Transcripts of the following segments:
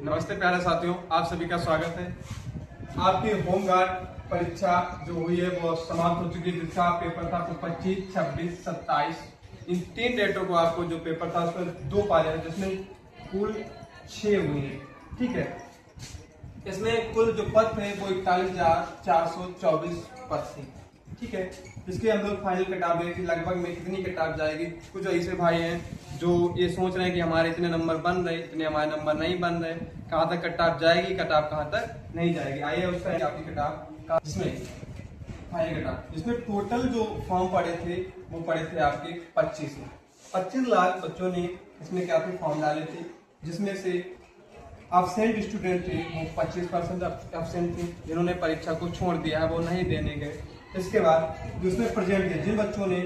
नमस्ते प्यारे साथियों, आप सभी का स्वागत है। आपकी होमगार्ड परीक्षा जो हुई है वो समाप्त हो चुकी है, जिसका पेपर था आपको 25, 26, 27 इन 3 डेटों को आपको जो पेपर था उसमें 2 पाले हैं, जिसमें कुल 6 हुए हैं। ठीक है, इसमें कुल जो पद थे वो 41,424 पद थे। ठीक है, इसके हम लोग फाइनल कटाव देंगे कि लगभग में कितनी कटाव जाएगी। कुछ ऐसे भाई हैं जो ये सोच रहे हैं कि हमारे इतने नंबर बन रहे, इतने हमारे नंबर नहीं बन रहे, कहाँ तक कटाव जाएगी, कटाव कहाँ तक नहीं जाएगी। आइए उसका आपकी कटाव जिसमें फाइनल कटाव, इसमें टोटल जो फॉर्म पड़े थे वो पड़े थे आपके 25 लाख बच्चों ने इसमें क्या थे फॉर्म डाले थे, जिसमें से एब्सेंट स्टूडेंट थे वो 25% एब्सेंट थे, जिन्होंने परीक्षा को छोड़ दिया है वो नहीं देने गए। इसके बाद जिसमें प्रेजेंट थे, जिन बच्चों ने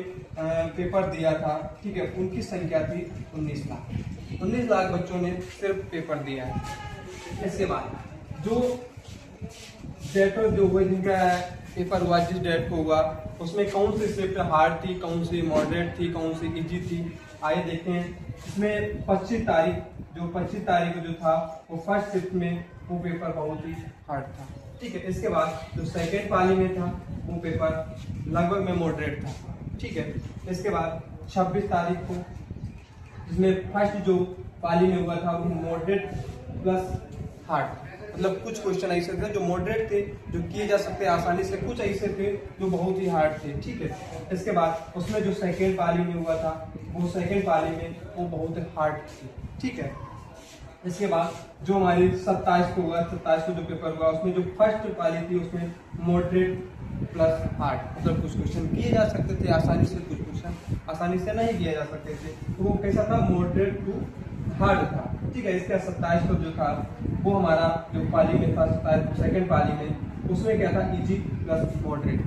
पेपर दिया था, ठीक है, उनकी संख्या थी 19 लाख बच्चों ने सिर्फ पेपर दिया है। इसके बाद जो डेट जो हुए जिनका पेपर हुआ, जिस डेट को हुआ उसमें कौन सी शिफ्ट हार्ड थी, कौन सी मॉडरेट थी, कौन सी इजी थी, आइए देखते हैं। इसमें 25 तारीख को जो था वो फर्स्ट शिफ्ट में वो पेपर बहुत ही हार्ड था। ठीक है, इसके बाद जो सेकेंड पाली में था वो पेपर लगभग में मॉडरेट था। ठीक है, इसके बाद 26 तारीख को जिसमें फर्स्ट जो पाली में हुआ था वो मॉडरेट प्लस हार्ड, मतलब कुछ क्वेश्चन ऐसे थे जो मॉडरेट थे, जो किए जा सकते आसानी से, कुछ ऐसे थे जो बहुत ही हार्ड थे। ठीक है, इसके बाद उसमें जो सेकेंड पाली में हुआ था वो सेकेंड पाली में वो बहुत हार्ड थी। ठीक है, इसके बाद जो हमारी 27 को हुआ, 27 को जो पेपर हुआ उसमें जो फर्स्ट पाली थी उसमें मॉडरेट प्लस हार्ड, मतलब कुछ क्वेश्चन किए जा सकते थे आसानी से, कुछ क्वेश्चन आसानी से नहीं किए जा सकते थे, तो वो कैसा था, मॉडरेट टू हार्ड था। ठीक है, इसका 27 को जो था वो हमारा जो पाली में था 27 सेकेंड पाली में उसमें क्या था, इजी प्लस मॉडरेट,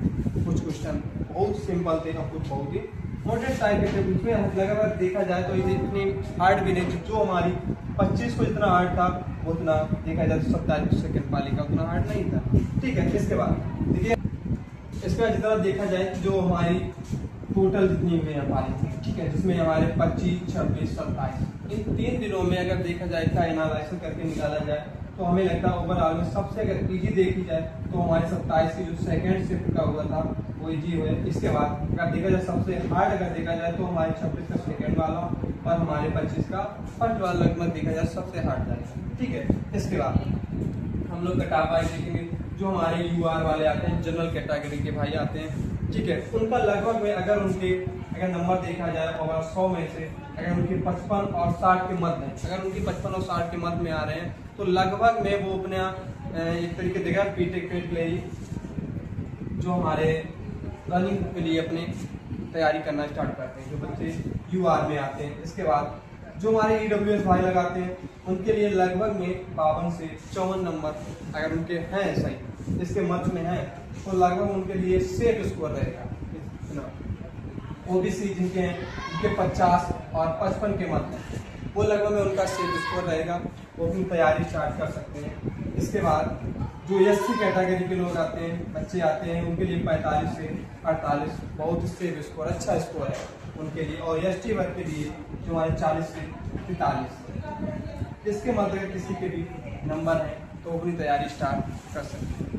कुछ क्वेश्चन बहुत सिंपल थे और कुछ बहुत ही मॉडरेट टाइप के थे। उसमें अगर देखा जाए तो इतनी हार्ड भी नहीं थी, जो हमारी 25 को जितना हार्ड था उतना देखा जाए तो 27 सेकेंड पाली का उतना हार्ड नहीं था। ठीक है, इसके बाद देखिए इसका जितना देखा जाए जो हमारी टोटल जितनी हुई है पाली थी, ठीक है, जिसमें हमारे 25, 26, 27 इन 3 दिनों में अगर देखा जाए इसका एनालाइसिस करके निकाला जाए तो हमें लगता है ओवरऑल में सबसे अगर इजी देखी जाए तो हमारे 27 की जो सेकेंड शिफ्ट का हुआ था वो इजी हुआ। इसके बाद अगर देखा जाए सबसे हार्ड अगर देखा जाए तो हमारे 26 का सेकेंड वाला और हमारे 25 का फर्स्ट वाला लगभग देखा जाए सबसे हार्ड जाएगा। ठीक है, इसके बाद हम लोग कटाव आई देखेंगे, जो हमारे यूआर वाले आते हैं, जनरल कैटेगरी के भाई आते हैं। ठीक है, उनका लगभग में अगर नंबर देखा जाए और 100 में से अगर उनके 55 और 60 के मध्य में, अगर उनकी 55 और 60 के मध्य में आ रहे हैं तो लगभग में वो अपने एक तरीके देखा पीटेक के लिए जो हमारे रनिंग के लिए अपने तैयारी करना स्टार्ट करते हैं, जो बच्चे यूआर में आते हैं। इसके बाद जो हमारे ईडब्ल्यूएस भाई लगाते हैं उनके लिए लगभग में 52 से 54 नंबर अगर उनके हैं सही, इसके मध्य में है तो लगभग उनके लिए सेफ स्कोर रहेगा। ओबीसी जिनके 50 और 55 के मध्य वो लगभग में उनका सेफ स्कोर रहेगा, वो अपनी तैयारी स्टार्ट कर सकते हैं। इसके बाद जो एससी कैटेगरी के लोग आते हैं, बच्चे आते हैं, उनके लिए 45 से 48 बहुत सेफ स्कोर, अच्छा स्कोर है उनके लिए, और एसटी वर्ग के लिए जो हमारे 40 से 43 इसके मध्य किसी के भी नंबर है तो अपनी तैयारी स्टार्ट कर सकते हैं।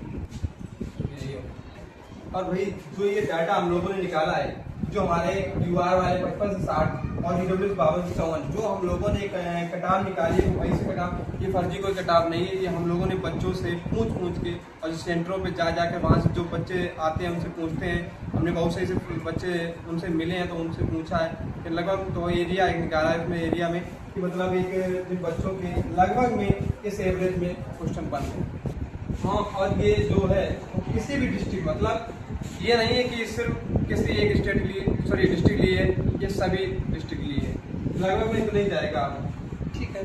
और भाई जो ये डाटा हम लोगों ने निकाला है, जो हमारे यूआर वाले 55 से 60 और ईडब्ल्यूएस 52 से 54 जो हम लोगों ने कटाव निकाली है, वो ऐसे कटाव, ये फर्जी कोई कटाव नहीं है, ये हम लोगों ने बच्चों से पूछ के और सेंटरों पे जाकर वहाँ से जो बच्चे आते हैं उनसे पूछते हैं। हमने बहुत से ऐसे बच्चे उनसे मिले हैं तो उनसे पूछा है कि लगभग तो एरिया एक निकाला है उसमें एरिया में कि मतलब एक बच्चों के लगभग में इस एवरेज में क्वेश्चन बन गए। हाँ, और ये जो है किसी भी डिस्ट्रिक्ट, मतलब ये नहीं है कि सिर्फ किसी एक स्टेट लिए, सॉरी डिस्ट्रिक्ट लिए, ये सभी डिस्ट्रिक्ट लिए लगभग में तो नहीं जाएगा। ठीक है,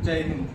जय हिंद।